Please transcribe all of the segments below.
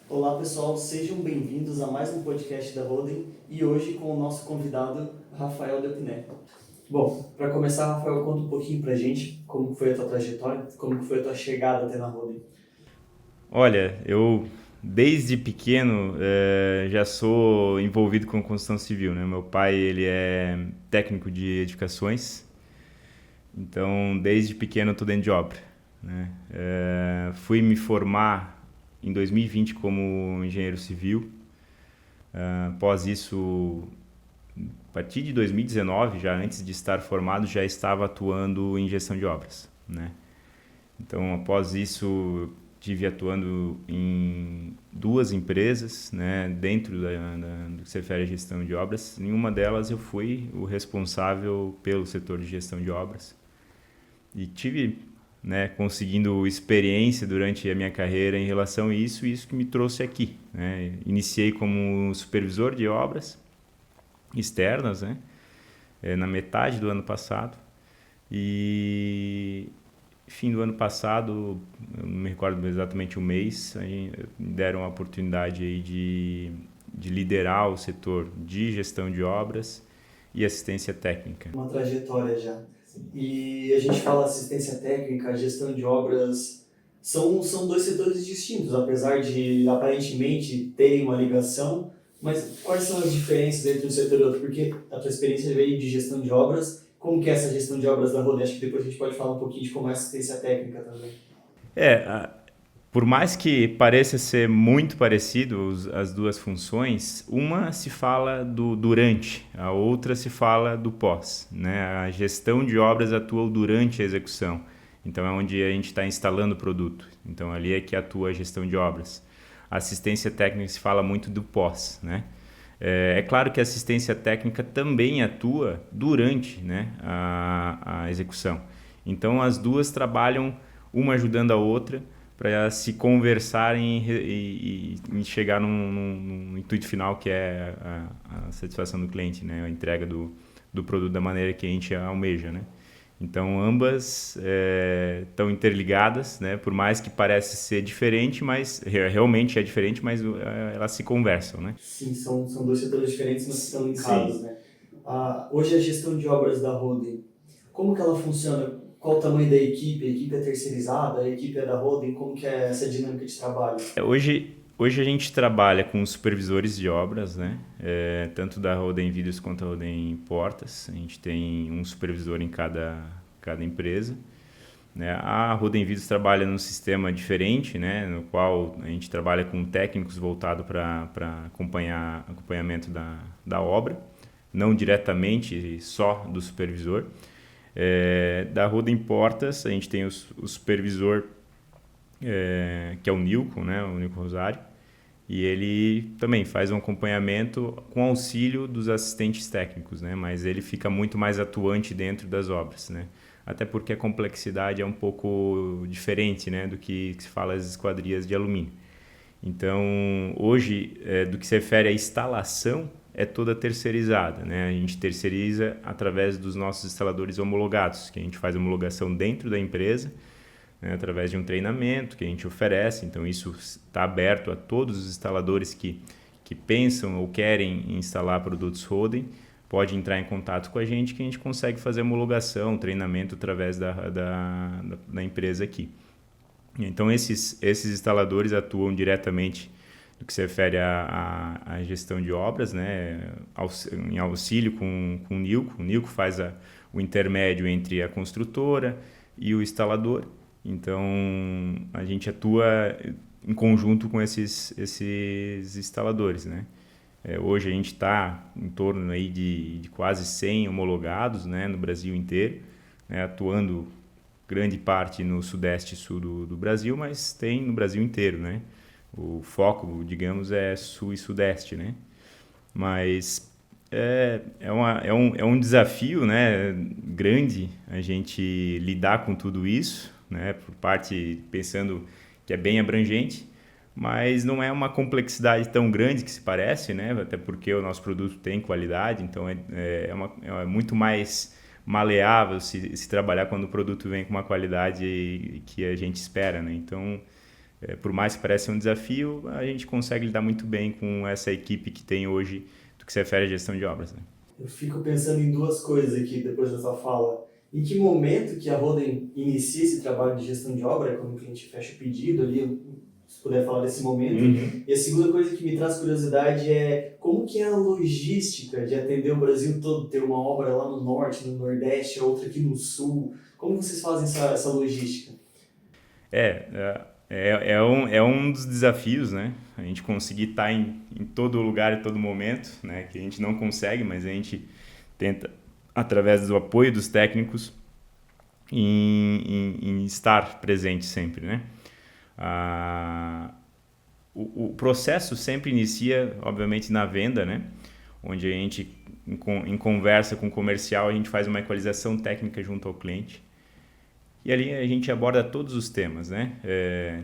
Olá pessoal, sejam bem-vindos a mais um podcast da Roden e hoje com o nosso convidado Rafael Depiné. Bom, para começar, Rafael, conta um pouquinho pra gente como foi a tua trajetória, como foi a tua chegada até na Roden. Olha, eu desde pequeno já sou envolvido com construção civil, né? Meu pai ele é técnico de edificações, então desde pequeno eu tô dentro de obra, né? Fui me formar em 2020 como engenheiro civil. Após isso, a partir de 2019, já antes de estar formado, já estava atuando em gestão de obras, né? Então, após isso, tive atuando em duas empresas, né, dentro do que se refere à gestão de obras. Em uma delas, eu fui o responsável pelo setor de gestão de obras e tive, né, conseguindo experiência durante a minha carreira em relação a isso, e isso que me trouxe aqui, né? Iniciei como supervisor de obras externas, né, na metade do ano passado. E fim do ano passado, eu não me recordo exatamente o mês, aí me deram a oportunidade aí de liderar o setor de gestão de obras e assistência técnica. Uma trajetória já. E a gente fala assistência técnica, gestão de obras, são dois setores distintos, apesar de aparentemente terem uma ligação, mas quais são as diferenças entre um setor e outro? Porque a tua experiência veio de gestão de obras, como que é essa gestão de obras da Roden? Acho que depois a gente pode falar um pouquinho de como é a assistência técnica também. É, a- por mais que pareça ser muito parecido as duas funções, uma se fala do durante, a outra se fala do pós, né? A gestão de obras atua durante a execução, então é onde a gente está instalando o produto, então ali é que atua a gestão de obras. A assistência técnica se fala muito do pós, né? É claro que a assistência técnica também atua durante, né, a execução. Então as duas trabalham uma ajudando a outra para se conversarem e chegar num intuito final que é a satisfação do cliente, né, a entrega do produto da maneira que a gente almeja, né. Então ambas estão interligadas, né? Por mais que parece ser diferente, mas realmente é diferente, mas elas se conversam, né? Sim, são dois setores diferentes, mas que estão Sim. linkados, né? Hoje a gestão de obras da Roden, como que ela funciona? Qual o tamanho da equipe? A equipe é terceirizada? A equipe é da Roden? Como que é essa dinâmica de trabalho? Hoje a gente trabalha com supervisores de obras, né? Tanto da Roden Vidros quanto da Roden Portas. A gente tem um supervisor em cada empresa, né? A Roden Vidros trabalha num sistema diferente, né? No qual a gente trabalha com técnicos voltados para acompanhamento da obra, não diretamente só do supervisor. Da Roden Portas, a gente tem o supervisor, que é o Nilco, né? O Nilco Rosário, e ele também faz um acompanhamento com auxílio dos assistentes técnicos, né? Mas ele fica muito mais atuante dentro das obras, né? Até porque a complexidade é um pouco diferente, né, do que se fala as esquadrias de alumínio. Então, hoje, do que se refere à instalação, é toda terceirizada, né? A gente terceiriza através dos nossos instaladores homologados, que a gente faz homologação dentro da empresa, né, através de um treinamento que a gente oferece. Então, isso está aberto a todos os instaladores que pensam ou querem instalar produtos Roden. Pode entrar em contato com a gente que a gente consegue fazer homologação, treinamento através da empresa aqui. Então, esses instaladores atuam diretamente no que se refere à gestão de obras, né, em auxílio com o Nilco. O Nilco faz o intermédio entre a construtora e o instalador. Então, a gente atua em conjunto com esses instaladores, né? Hoje a gente está em torno aí de quase 100 homologados, né, no Brasil inteiro, né, atuando grande parte no sudeste e sul do Brasil, mas tem no Brasil inteiro, né? O foco, digamos, é sul e sudeste, né? Mas é um desafio, né, grande a gente lidar com tudo isso, né? Por parte, pensando que é bem abrangente, mas não é uma complexidade tão grande que se parece, né? Até porque o nosso produto tem qualidade, então é muito mais maleável se trabalhar quando o produto vem com uma qualidade que a gente espera, né? Então, Por mais que pareça um desafio, a gente consegue lidar muito bem com essa equipe que tem hoje do que se refere à gestão de obras, né? Eu fico pensando em duas coisas aqui depois dessa fala. Em que momento que a Roden inicia esse trabalho de gestão de obra, quando o cliente fecha o pedido ali, se puder falar desse momento. E a segunda coisa que me traz curiosidade é como que é a logística de atender o Brasil todo, ter uma obra lá no norte, no nordeste, outra aqui no sul. Como vocês fazem essa logística? É um dos desafios, né? A gente conseguir estar em todo lugar e todo momento, né? Que a gente não consegue, mas a gente tenta, através do apoio dos técnicos, em estar presente sempre, né? O processo sempre inicia, obviamente, na venda, né? Onde a gente, em conversa com o comercial, a gente faz uma equalização técnica junto ao cliente. E ali a gente aborda todos os temas, né?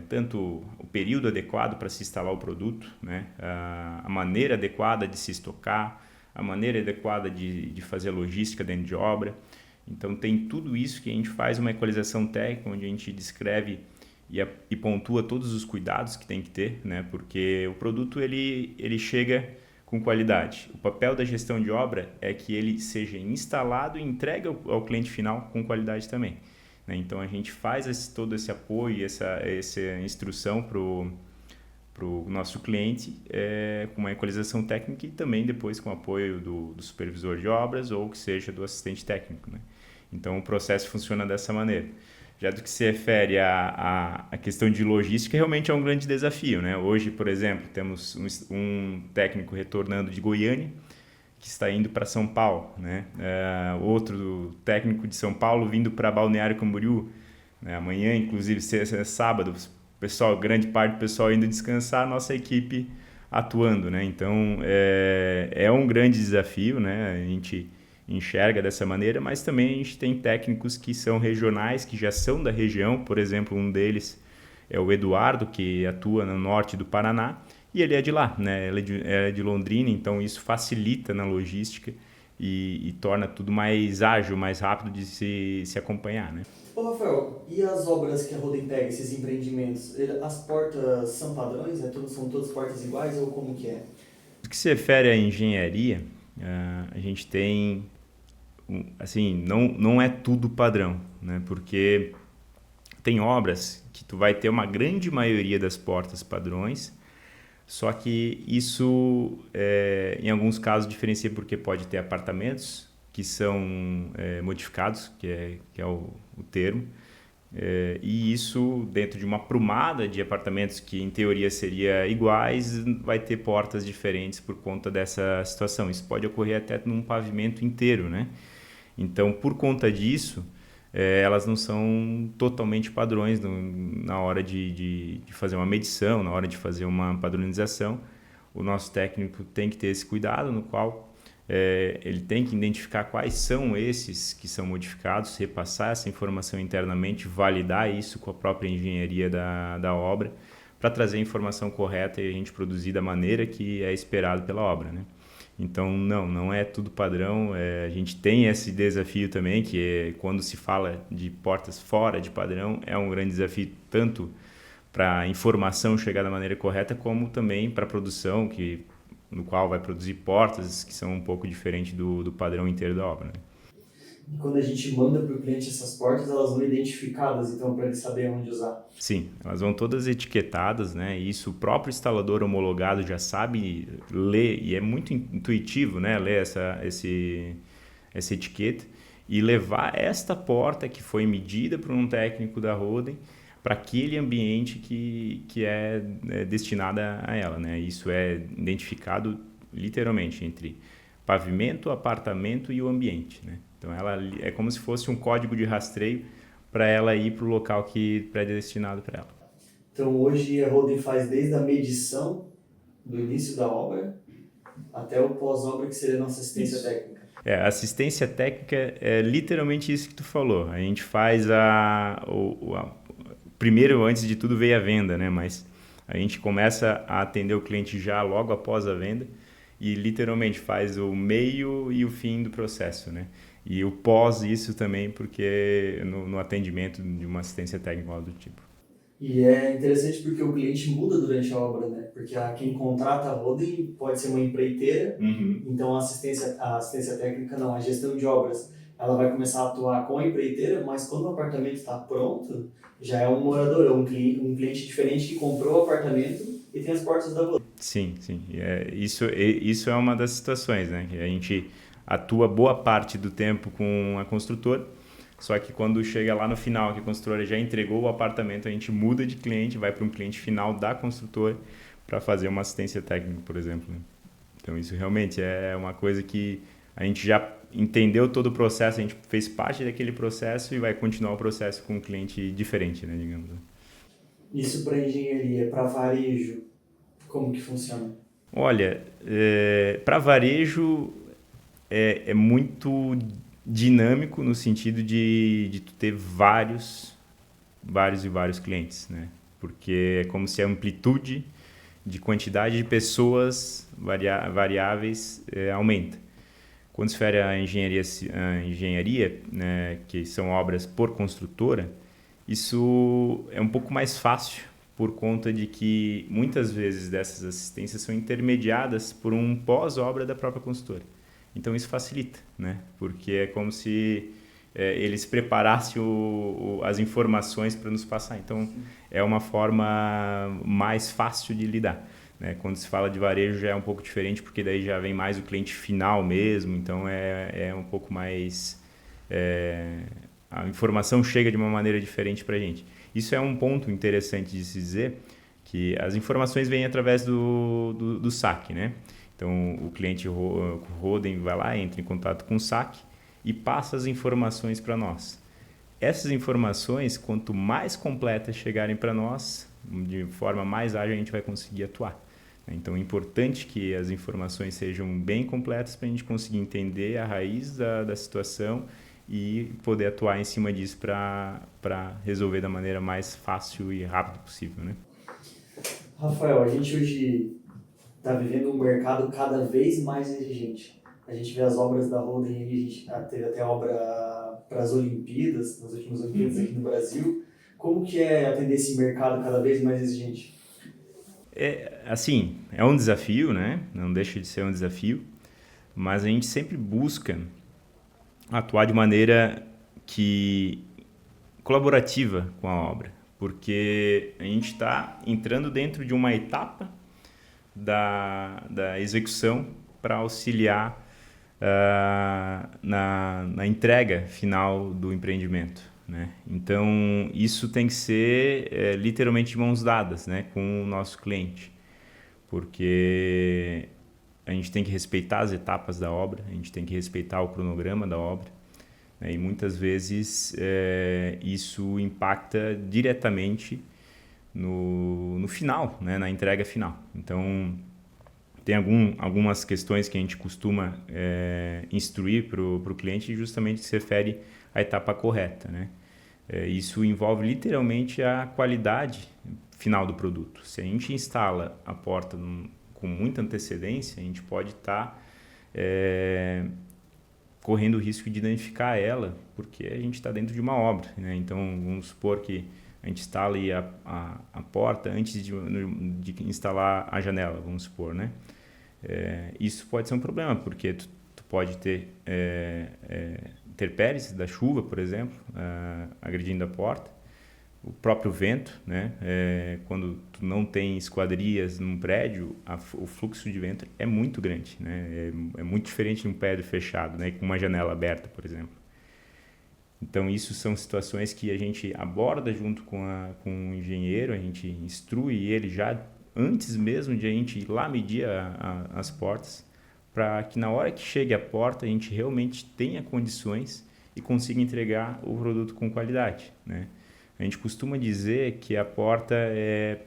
Tanto o período adequado para se instalar o produto, né? A maneira adequada de se estocar, a maneira adequada de fazer logística dentro de obra. Então tem tudo isso que a gente faz uma equalização técnica, onde a gente descreve e pontua todos os cuidados que tem que ter, né? Porque o produto ele chega com qualidade. O papel da gestão de obra é que ele seja instalado e entregue ao cliente final com qualidade também. Então a gente faz todo esse apoio, essa instrução para o nosso cliente com uma equalização técnica e também depois com o apoio do supervisor de obras ou que seja do assistente técnico, né? Então o processo funciona dessa maneira. Já do que se refere à questão de logística, realmente é um grande desafio, né? Hoje, por exemplo, temos um técnico retornando de Goiânia, que está indo para São Paulo, né? Outro técnico de São Paulo vindo para Balneário Camboriú, né? Amanhã, inclusive, sábado, grande parte do pessoal indo descansar, a nossa equipe atuando, né? Então, é um grande desafio, né? A gente enxerga dessa maneira, mas também a gente tem técnicos que são regionais, que já são da região, por exemplo, um deles é o Eduardo, que atua no norte do Paraná, e ele é de lá, né? Ele é de Londrina, então isso facilita na logística e torna tudo mais ágil, mais rápido de se acompanhar, né? Ô Rafael, e as obras que a Roden pega, esses empreendimentos, as portas são padrões? São todas portas iguais ou como que é? No que se refere à engenharia, a gente tem, assim, não é tudo padrão, né? Porque tem obras que tu vai ter uma grande maioria das portas padrões, só que isso, em alguns casos, diferencia porque pode ter apartamentos que são modificados, que é o termo, e isso dentro de uma prumada de apartamentos que em teoria seria iguais, vai ter portas diferentes por conta dessa situação. Isso pode ocorrer até num pavimento inteiro, né? Então, por conta disso, elas não são totalmente padrões na hora de fazer uma medição, na hora de fazer uma padronização. O nosso técnico tem que ter esse cuidado, no qual ele tem que identificar quais são esses que são modificados, repassar essa informação internamente, validar isso com a própria engenharia da obra, para trazer a informação correta e a gente produzir da maneira que é esperado pela obra, né? Então, não é tudo padrão. A gente tem esse desafio também, que é quando se fala de portas fora de padrão, é um grande desafio tanto para a informação chegar da maneira correta, como também para a produção, no qual vai produzir portas que são um pouco diferentes do padrão inteiro da obra, né? E quando a gente manda para o cliente essas portas, elas vão identificadas, então, para ele saber onde usar? Sim, elas vão todas etiquetadas, né? E isso o próprio instalador homologado já sabe ler, e é muito intuitivo, né? Ler essa etiqueta e levar esta porta que foi medida por um técnico da Roden para aquele ambiente que é destinada a ela, né? Isso é identificado literalmente entre pavimento, apartamento e o ambiente, né? Então ela é como se fosse um código de rastreio para ela ir para o local que é predestinado para ela. Então hoje a Roden faz desde a medição do início da obra até o pós-obra, que seria a nossa assistência técnica. Assistência técnica é literalmente isso que tu falou. A gente faz primeiro, antes de tudo, veio a venda, né? Mas a gente começa a atender o cliente já logo após a venda e literalmente faz o meio e o fim do processo, né? E o pós isso também, porque no atendimento de uma assistência técnica do tipo. E é interessante porque o cliente muda durante a obra, né? Porque quem contrata a holding pode ser uma empreiteira, então a assistência técnica não, a gestão de obras, ela vai começar a atuar com a empreiteira, mas quando o apartamento está pronto, já é um morador, um cliente diferente que comprou o apartamento e tem as portas da holding. Sim, sim. Isso é uma das situações, né? Que a gente atua boa parte do tempo com a construtora, só que quando chega lá no final, que a construtora já entregou o apartamento, a gente muda de cliente, vai para um cliente final da construtora para fazer uma assistência técnica, por exemplo, né? Então isso realmente é uma coisa que a gente já entendeu todo o processo, a gente fez parte daquele processo e vai continuar o processo com um cliente diferente, né, digamos. Isso para engenharia, para varejo, como que funciona? Olha, para varejo é muito dinâmico no sentido de tu ter vários clientes, né? Porque é como se a amplitude de quantidade de pessoas variáveis aumenta. Quando se refere à engenharia, né, que são obras por construtora, isso é um pouco mais fácil por conta de que muitas vezes dessas assistências são intermediadas por um pós-obra da própria consultora. Então isso facilita, né? Porque é como se eles preparassem as informações para nos passar. Então é uma forma mais fácil de lidar, né? Quando se fala de varejo já é um pouco diferente, porque daí já vem mais o cliente final mesmo, então é um pouco mais... a informação chega de uma maneira diferente para a gente. Isso é um ponto interessante de se dizer, que as informações vêm através do saque, né? Então, o cliente Roden vai lá, entra em contato com o saque e passa as informações para nós. Essas informações, quanto mais completas chegarem para nós, de forma mais ágil a gente vai conseguir atuar. Então, é importante que as informações sejam bem completas para a gente conseguir entender a raiz da situação e poder atuar em cima disso para resolver da maneira mais fácil e rápida possível, né? Rafael, a gente hoje está vivendo um mercado cada vez mais exigente. A gente vê as obras da Holden aí, a gente teve até obra para as Olimpíadas, nas últimas Olimpíadas aqui no Brasil. Como que é atender esse mercado cada vez mais exigente? Assim, é um desafio, né? Não deixa de ser um desafio, mas a gente sempre busca atuar de maneira que colaborativa com a obra, porque a gente está entrando dentro de uma etapa da execução para auxiliar na entrega final do empreendimento, né? Então, isso tem que ser literalmente de mãos dadas, né, com o nosso cliente, porque a gente tem que respeitar as etapas da obra, a gente tem que respeitar o cronograma da obra, né, e muitas vezes isso impacta diretamente no final, né, na entrega final. Então, tem algumas questões que a gente costuma instruir para o cliente justamente que se refere à etapa correta, né? Isso envolve literalmente a qualidade final do produto. Se a gente instala a porta com muita antecedência, a gente pode estar correndo o risco de danificar ela, porque a gente está dentro de uma obra, né? Então, vamos supor que a gente instale a porta antes de instalar a janela, vamos supor, né? Isso pode ser um problema, porque tu pode ter intempéries da chuva, por exemplo, agredindo a porta, o próprio vento, né? Quando tu não tem esquadrias num prédio, o fluxo de vento é muito grande, né? É muito diferente de um prédio fechado, né? Com uma janela aberta, por exemplo. Então, isso são situações que a gente aborda junto com o engenheiro, a gente instrui ele já antes mesmo de a gente ir lá medir as portas, para que na hora que chegue a porta a gente realmente tenha condições e consiga entregar o produto com qualidade, né? A gente costuma dizer que a porta é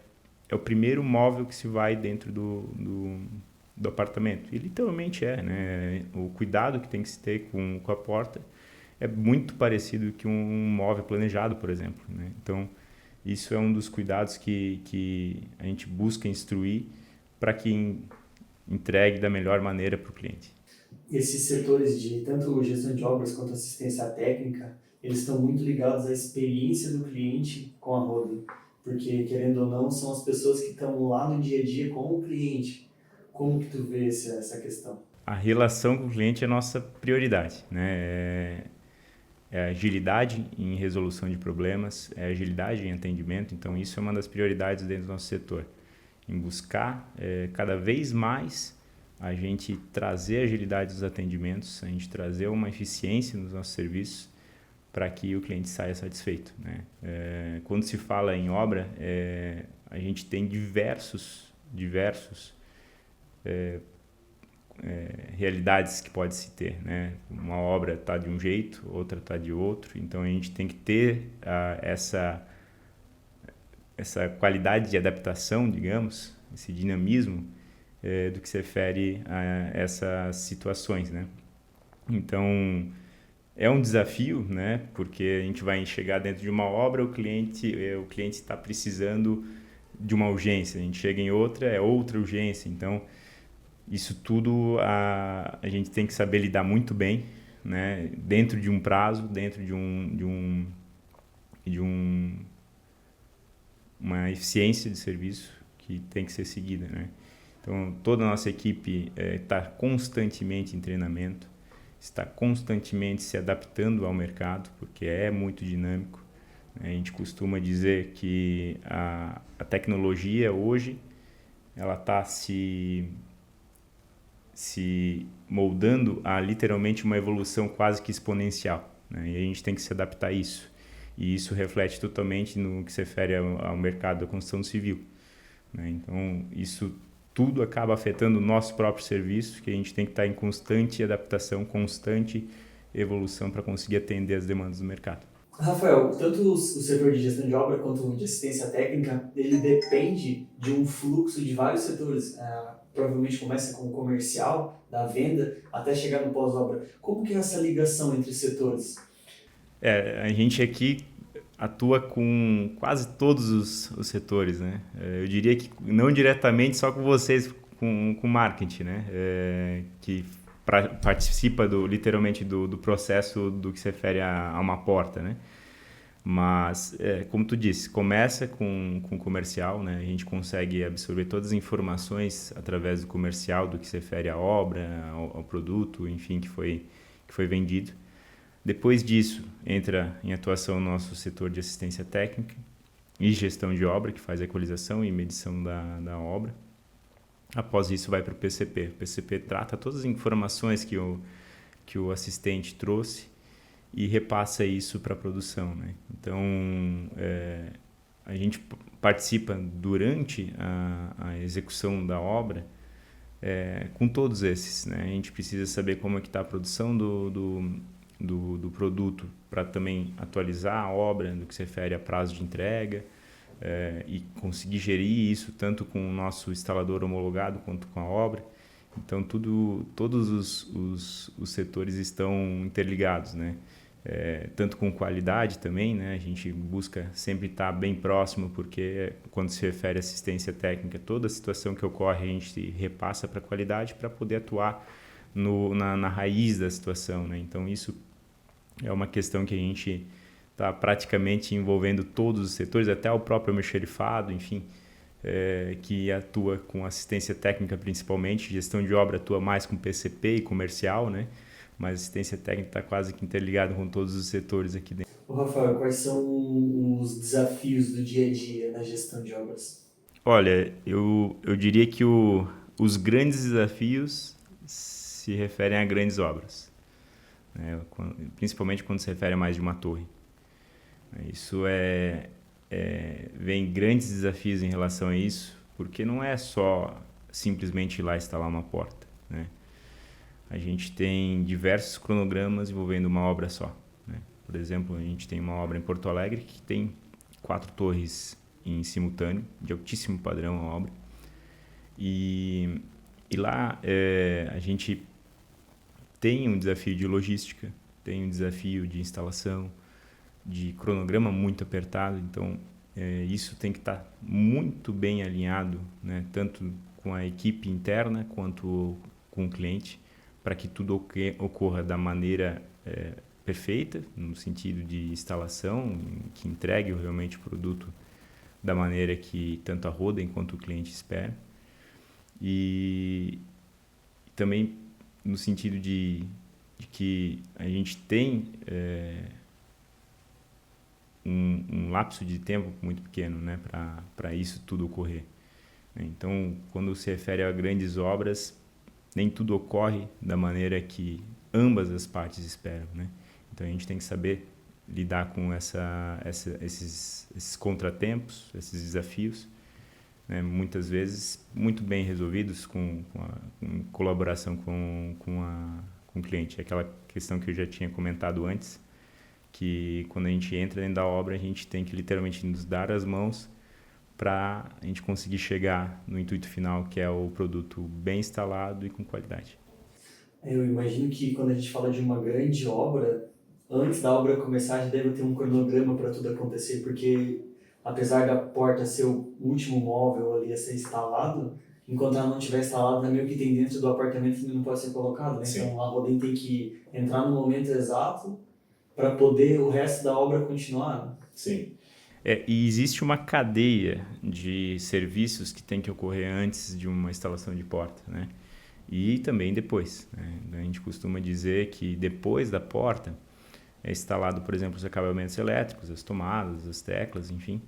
o primeiro móvel que se vai dentro do apartamento. E literalmente né? O cuidado que tem que se ter com a porta é muito parecido que um móvel planejado, por exemplo, né? Então, isso é um dos cuidados que a gente busca instruir para que entregue da melhor maneira para o cliente. Esses setores de tanto gestão de obras quanto assistência técnica, eles estão muito ligados à experiência do cliente com a Holding. porque querendo ou não, são as pessoas que estão lá no dia a dia com o cliente. Como que tu vê essa questão? A relação com o cliente é a nossa prioridade, né? É agilidade em resolução de problemas, é agilidade em atendimento, então isso é uma das prioridades dentro do nosso setor. Em buscar cada vez mais a gente trazer agilidade dos atendimentos, a gente trazer uma eficiência nos nossos serviços para que o cliente saia satisfeito, né? Quando se fala em obra, a gente tem diversos realidades que pode se ter, né? Uma obra está de um jeito, outra está de outro, então a gente tem que ter essa qualidade de adaptação, digamos, esse dinamismo do que se refere a essas situações, né? Então é um desafio, né? Porque a gente vai chegar dentro de uma obra, o cliente está precisando de uma urgência, a gente chega em outra, é outra urgência, então isso tudo a gente tem que saber lidar muito bem, né? Dentro de um prazo, dentro de uma eficiência de serviço que tem que ser seguida, né? Então toda a nossa equipe está constantemente em treinamento, está constantemente se adaptando ao mercado, porque é muito dinâmico, né? A gente costuma dizer que a tecnologia hoje ela está se moldando a literalmente uma evolução quase que exponencial, né? E a gente tem que se adaptar a isso. E isso reflete totalmente no que se refere ao mercado da construção civil, né? Então, isso tudo acaba afetando o nosso próprio serviço, que a gente tem que estar em constante adaptação, constante evolução para conseguir atender as demandas do mercado. Rafael, tanto o setor de gestão de obra quanto o de assistência técnica, ele depende de um fluxo de vários setores. Provavelmente começa com o comercial, da venda, até chegar no pós-obra. Como que é essa ligação entre os setores? A gente aqui atua com quase todos os setores, né? Eu diria que não diretamente só com vocês, com marketing, né? Que participa literalmente do processo do que se refere a uma porta, né? Mas, como tu disse, começa com comercial, né? A gente consegue absorver todas as informações através do comercial, do que se refere à obra, ao produto, enfim, que foi vendido. Depois disso, entra em atuação o nosso setor de assistência técnica e gestão de obra, que faz a equalização e medição da obra. Após isso, vai para o PCP. O PCP trata todas as informações que o assistente trouxe e repassa isso para a produção, né? Então, a gente participa durante a execução da obra com todos esses, né? A gente precisa saber como é que está a produção do produto para também atualizar a obra no que se refere a prazo de entrega e conseguir gerir isso tanto com o nosso instalador homologado quanto com a obra. Então, todos os setores estão interligados, né? Tanto com qualidade também, né? A gente busca sempre estar bem próximo, porque quando se refere à assistência técnica, toda a situação que ocorre a gente repassa para a qualidade para poder atuar na raiz da situação, né? Então, isso é uma questão que a gente está praticamente envolvendo todos os setores, até o próprio almoxarifado, enfim, que atua com assistência técnica principalmente. Gestão de obra atua mais com PCP e comercial, né? Mas assistência técnica está quase que interligada com todos os setores aqui dentro. Rafael, quais são os desafios do dia a dia na gestão de obras? Olha, eu diria que os grandes desafios se referem a grandes obras, né? Principalmente quando se refere a mais de uma torre. Isso vem grandes desafios em relação a isso, porque não é só simplesmente ir lá instalar uma porta, né? A gente tem diversos cronogramas envolvendo uma obra só, né? Por exemplo, a gente tem uma obra em Porto Alegre que tem 4 torres em simultâneo, de altíssimo padrão a obra. E lá a gente tem um desafio de logística, tem um desafio de instalação, de cronograma muito apertado. Então, isso tem que estar muito bem alinhado, né? Tanto com a equipe interna quanto com o cliente, para que tudo ocorra da maneira perfeita, no sentido de instalação, que entregue realmente o produto da maneira que tanto a Roden quanto o cliente espera. E também no sentido de que a gente tem um lapso de tempo muito pequeno, né, para isso tudo ocorrer. Então, quando se refere a grandes obras, nem tudo ocorre da maneira que ambas as partes esperam, né? Então, a gente tem que saber lidar com esses contratempos, esses desafios, né? Muitas vezes muito bem resolvidos em colaboração com o cliente. Aquela questão que eu já tinha comentado antes, que quando a gente entra dentro da obra, a gente tem que literalmente nos dar as mãos para a gente conseguir chegar no intuito final, que é o produto bem instalado e com qualidade. Eu imagino que quando a gente fala de uma grande obra, antes da obra começar, já deve ter um cronograma para tudo acontecer, porque apesar da porta ser o último móvel ali a ser instalado, enquanto ela não estiver instalada, meio que tem dentro do apartamento que não pode ser colocado, né? Sim. Então a Roden tem que entrar no momento exato para poder o resto da obra continuar, né? Sim. E existe uma cadeia de serviços que tem que ocorrer antes de uma instalação de porta, né? E também depois, né? A gente costuma dizer que depois da porta é instalado, por exemplo, os acabamentos elétricos, as tomadas, as teclas, enfim,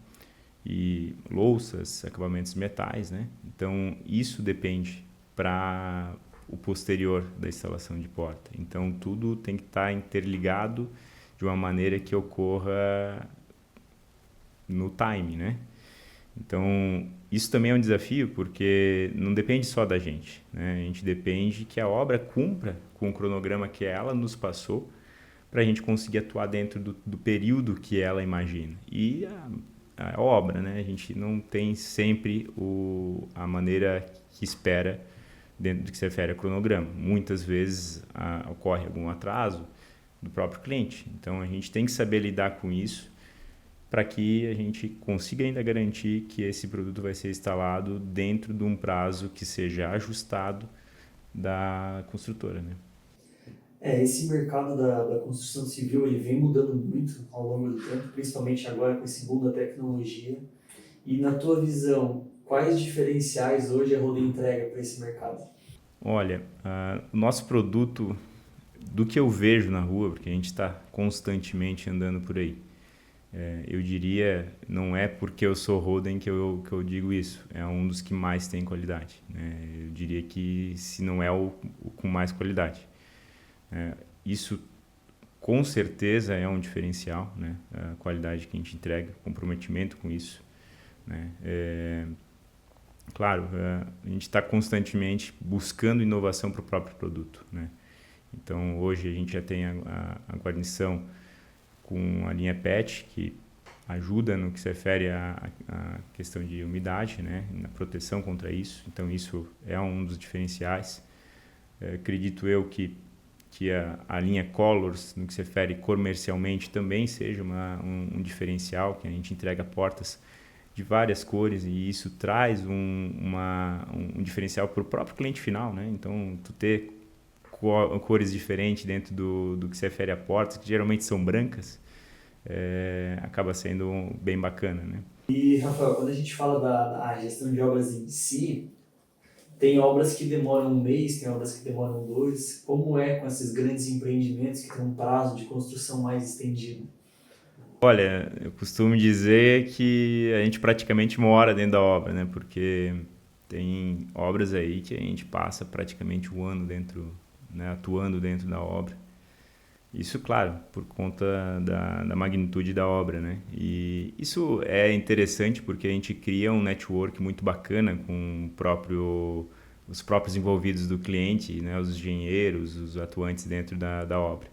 e louças, acabamentos metais, né? Então, isso depende para o posterior da instalação de porta. Então, tudo tem que estar interligado de uma maneira que ocorra no time, né? Então, isso também é um desafio, porque não depende só da gente, né? A gente depende que a obra cumpra com o cronograma que ela nos passou para a gente conseguir atuar dentro do período que ela imagina. E a obra, né? A gente não tem sempre a maneira que espera dentro do que se refere ao cronograma. Muitas vezes ocorre algum atraso do próprio cliente. Então, a gente tem que saber lidar com isso para que a gente consiga ainda garantir que esse produto vai ser instalado dentro de um prazo que seja ajustado da construtora, né? Esse mercado da construção civil ele vem mudando muito ao longo do tempo, principalmente agora com esse boom da tecnologia. E na tua visão, quais diferenciais hoje a Roden entrega para esse mercado? Olha, o nosso produto, do que eu vejo na rua, porque a gente está constantemente andando por aí, eu diria, não é porque eu sou Roden que eu digo isso, é um dos que mais tem qualidade, né? Eu diria que se não é o com mais qualidade. Isso com certeza é um diferencial, né? A qualidade que a gente entrega, comprometimento com isso, né? Claro, a gente está constantemente buscando inovação para o próprio produto, né? Então, hoje a gente já tem a guarnição com a linha PET, que ajuda no que se refere à questão de umidade, né? Na proteção contra isso. Então, isso é um dos diferenciais. Acredito eu que a linha Colors, no que se refere comercialmente, também seja um diferencial, que a gente entrega portas de várias cores e isso traz um diferencial para o próprio cliente final, né? Então, tu ter cores diferentes dentro do que se refere a portas, que geralmente são brancas, acaba sendo bem bacana, né? E, Rafael, quando a gente fala da gestão de obras em si, tem obras que demoram um mês, tem obras que demoram 2. Como é com esses grandes empreendimentos que têm um prazo de construção mais estendido? Olha, eu costumo dizer que a gente praticamente mora dentro da obra, né? Porque tem obras aí que a gente passa praticamente um ano dentro, né? Atuando dentro da obra. Isso, claro, por conta da magnitude da obra, né? E isso é interessante porque a gente cria um network muito bacana com os próprios envolvidos do cliente, né? Os engenheiros, os atuantes dentro da obra.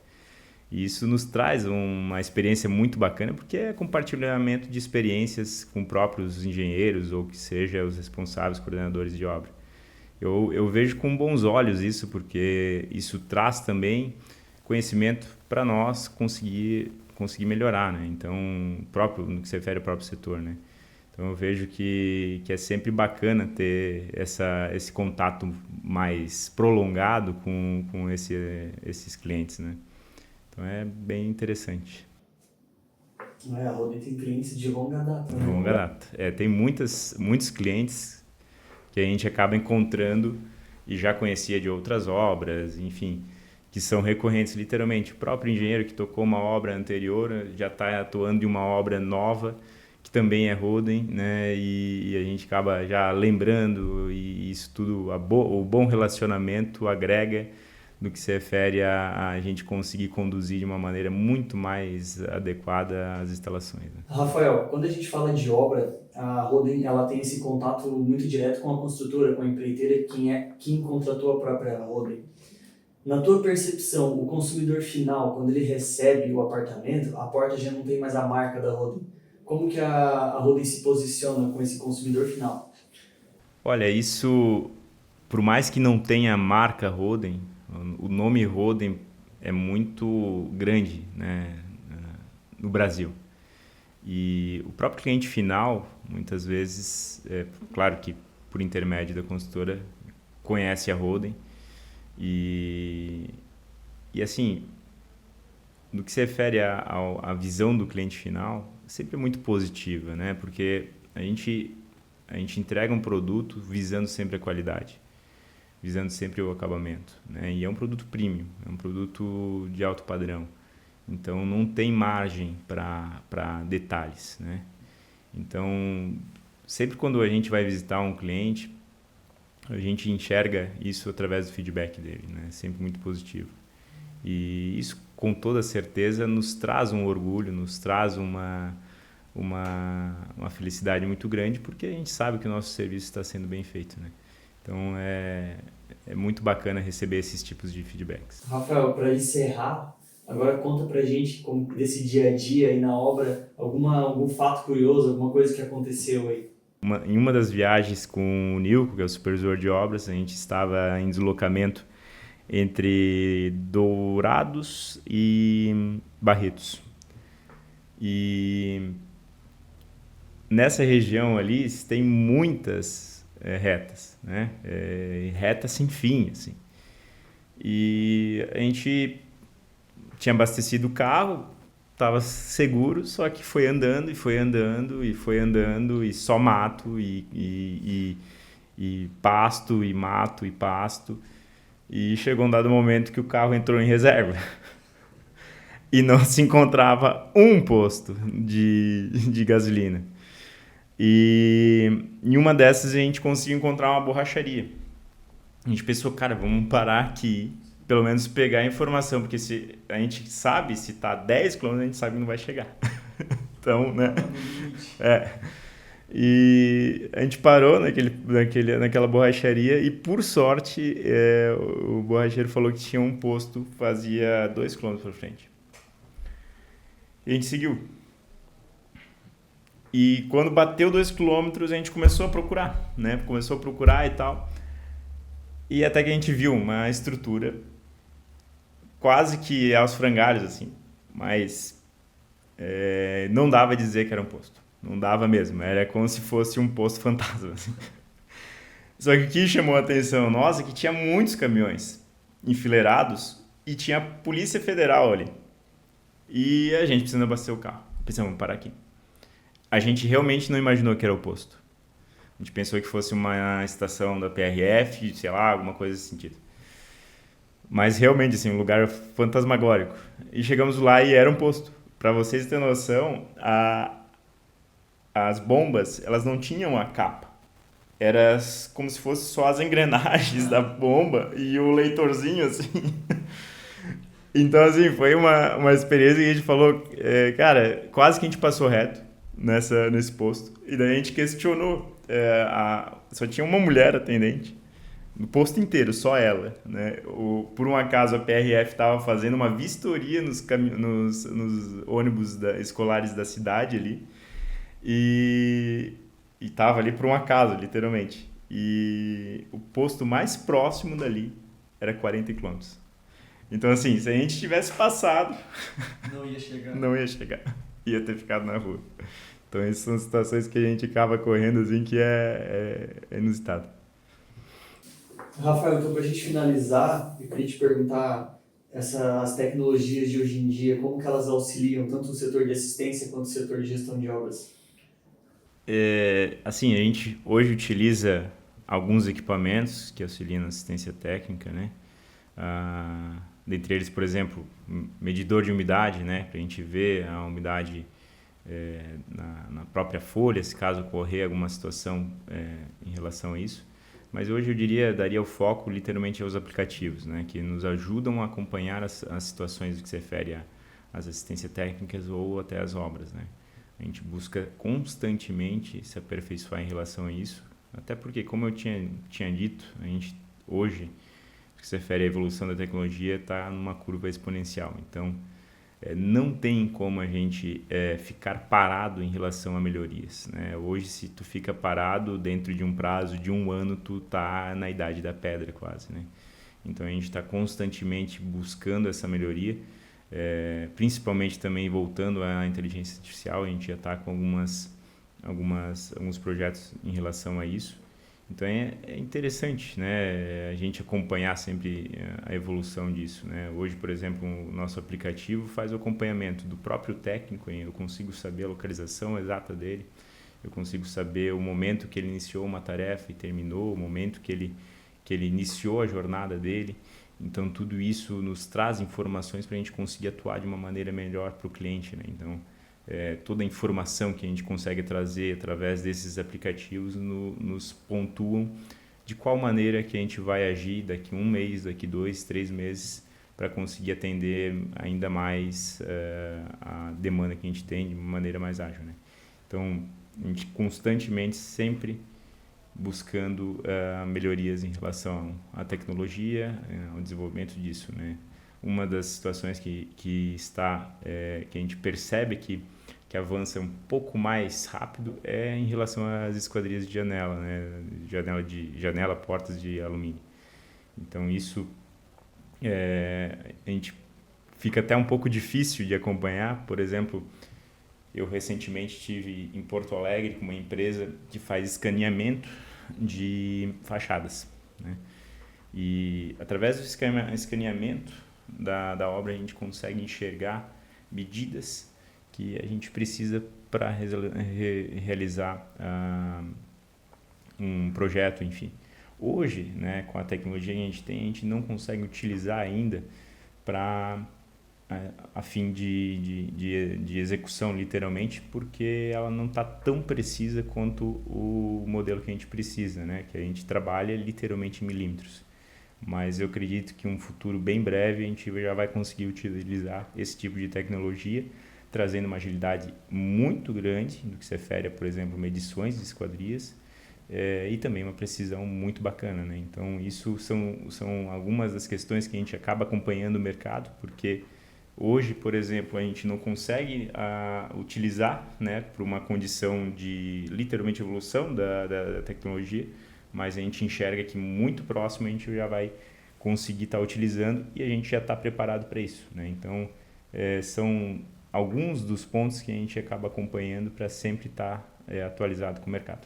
E isso nos traz uma experiência muito bacana porque é compartilhamento de experiências com próprios engenheiros ou que seja os responsáveis, coordenadores de obra. Eu vejo com bons olhos isso porque isso traz também conhecimento para nós conseguir melhorar, né? Então, no que se refere ao próprio setor, né? Então, eu vejo que é sempre bacana ter esse contato mais prolongado com esses clientes, né? Então, é bem interessante. A Roden tem clientes de longa data, De né? longa data. Tem muitos clientes que a gente acaba encontrando e já conhecia de outras obras, enfim, que são recorrentes literalmente. O próprio engenheiro que tocou uma obra anterior já está atuando em uma obra nova, que também é Roden, né? E a gente acaba já lembrando, e isso tudo, o bom relacionamento agrega no que se refere a gente conseguir conduzir de uma maneira muito mais adequada as instalações, né? Rafael, quando a gente fala de obra, a Roden ela tem esse contato muito direto com a construtora, com a empreiteira, quem contratou a própria Roden. Na tua percepção, o consumidor final, quando ele recebe o apartamento, a porta já não tem mais a marca da Roden. Como que a Roden se posiciona com esse consumidor final? Olha, isso, por mais que não tenha a marca Roden, o nome Roden é muito grande, né, no Brasil. E o próprio cliente final, muitas vezes, claro que por intermédio da consultora, conhece a Roden. E assim, no que se refere à visão do cliente final, sempre é muito positiva, né? Porque a gente entrega um produto visando sempre a qualidade, visando sempre o acabamento, né? E é um produto premium, é um produto de alto padrão. Então não tem margem para detalhes, né? Então, sempre quando a gente vai visitar um cliente, a gente enxerga isso através do feedback dele, né? Sempre muito positivo. E isso, com toda certeza, nos traz um orgulho, nos traz uma felicidade muito grande, porque a gente sabe que o nosso serviço está sendo bem feito, né? Então, é muito bacana receber esses tipos de feedbacks. Rafael, para encerrar, agora conta pra gente como desse dia a dia aí na obra, algum fato curioso, alguma coisa que aconteceu aí. Em uma das viagens com o Nilco, que é o supervisor de obras, a gente estava em deslocamento entre Dourados e Barretos. E nessa região ali tem muitas retas, né? Reta sem fim, assim. E a gente tinha abastecido o carro, estava seguro, só que foi andando e foi andando e foi andando e só mato e pasto e mato e pasto. E chegou um dado momento que o carro entrou em reserva e não se encontrava um posto de gasolina. E em uma dessas a gente conseguiu encontrar uma borracharia. A gente pensou, cara, vamos parar aqui, pelo menos pegar a informação, porque se a gente sabe, se está a 10 km, a gente sabe que não vai chegar. Então, né? E a gente parou naquela borracharia e, por sorte, o borracheiro falou que tinha um posto, fazia 2 km para frente. E a gente seguiu. E quando bateu 2 km, a gente começou a procurar, né? Começou a procurar e tal. E até que a gente viu uma estrutura quase que aos frangalhos, assim. Mas não dava a dizer que era um posto. Não dava mesmo. Era como se fosse um posto fantasma, assim. Só que o que chamou a atenção nossa é que tinha muitos caminhões enfileirados e tinha a Polícia Federal ali. E a gente precisando abastecer o carro. Pensamos, vamos parar aqui. A gente realmente não imaginou que era o posto. A gente pensou que fosse uma estação da PRF, sei lá, alguma coisa nesse sentido. Mas realmente, assim, um lugar fantasmagórico. E chegamos lá e era um posto. Para vocês terem noção, as bombas, elas não tinham a capa. Era como se fosse só as engrenagens da bomba e o leitorzinho, assim. Então, assim, foi uma experiência que a gente falou, cara, quase que a gente passou reto nesse posto. E daí a gente questionou. Só tinha uma mulher atendente no posto inteiro, só ela, né? Por um acaso a PRF estava fazendo uma vistoria nos ônibus escolares da cidade ali e estava ali por um acaso, literalmente. E o posto mais próximo dali era 40 quilômetros. Então, assim, se a gente tivesse passado, Não ia chegar. não ia chegar. Ia ter ficado na rua. Então, essas são situações que a gente acaba correndo, assim, que é inusitado. Rafael, então para a gente finalizar, eu queria te perguntar, as tecnologias de hoje em dia, como que elas auxiliam tanto o setor de assistência quanto o setor de gestão de obras? Assim, a gente hoje utiliza alguns equipamentos que auxiliam na assistência técnica, né? Dentre eles, por exemplo, medidor de umidade, né? Para a gente ver a umidade na própria folha, se caso ocorrer alguma situação em relação a isso. Mas hoje eu daria o foco literalmente aos aplicativos, né? Que nos ajudam a acompanhar as situações que se refere às assistências técnicas ou até às obras, né? A gente busca constantemente se aperfeiçoar em relação a isso, até porque, como eu tinha dito, a gente hoje, no que se refere à evolução da tecnologia, está numa curva exponencial. Então, não tem como a gente ficar parado em relação a melhorias, né? Hoje, se tu fica parado dentro de um prazo de 1 ano, tu tá na idade da pedra quase, né? Então, a gente está constantemente buscando essa melhoria. Principalmente também voltando à inteligência artificial, a gente já está com alguns projetos em relação a isso. Então é interessante, né, a gente acompanhar sempre a evolução disso, né? Hoje, por exemplo, o nosso aplicativo faz o acompanhamento do próprio técnico, eu consigo saber a localização exata dele, eu consigo saber o momento que ele iniciou uma tarefa e terminou, o momento que ele iniciou a jornada dele. Então, tudo isso nos traz informações para a gente conseguir atuar de uma maneira melhor para o cliente, né? Então, toda a informação que a gente consegue trazer através desses aplicativos nos pontuam de qual maneira que a gente vai agir daqui 1 mês, daqui 2, 3 meses, para conseguir atender ainda mais a demanda que a gente tem de uma maneira mais ágil, né? Então, a gente constantemente sempre buscando melhorias em relação à tecnologia, ao desenvolvimento disso, né? Uma das situações que a gente percebe que avança um pouco mais rápido é em relação às esquadrias de janela, né? Janela, portas de alumínio. Então isso a gente fica até um pouco difícil de acompanhar. Por exemplo, eu recentemente estive em Porto Alegre com uma empresa que faz escaneamento de fachadas, né? E através do escaneamento da obra a gente consegue enxergar medidas que a gente precisa para realizar um projeto, enfim. Hoje, né, com a tecnologia que a gente não consegue utilizar ainda para a fim de execução, literalmente, porque ela não está tão precisa quanto o modelo que a gente precisa, né? Que a gente trabalha literalmente em milímetros. Mas eu acredito que em um futuro bem breve a gente já vai conseguir utilizar esse tipo de tecnologia, trazendo uma agilidade muito grande no que se refere a, por exemplo, medições de esquadrias, e também uma precisão muito bacana, né? Então, isso são algumas das questões que a gente acaba acompanhando o mercado, porque hoje, por exemplo, a gente não consegue utilizar, né, para uma condição de literalmente evolução da tecnologia, mas a gente enxerga que muito próximo a gente já vai conseguir estar utilizando e a gente já está preparado para isso, né? Então, são alguns dos pontos que a gente acaba acompanhando para sempre estar atualizado com o mercado.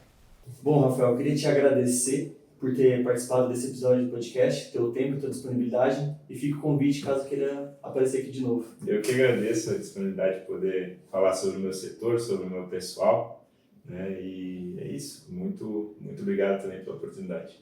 Bom, Rafael, eu queria te agradecer por ter participado desse episódio do podcast, teu tempo e tua disponibilidade, e fica o convite caso queira aparecer aqui de novo. Eu que agradeço a disponibilidade de poder falar sobre o meu setor, sobre o meu pessoal, né? E é isso. Muito, muito obrigado também pela oportunidade.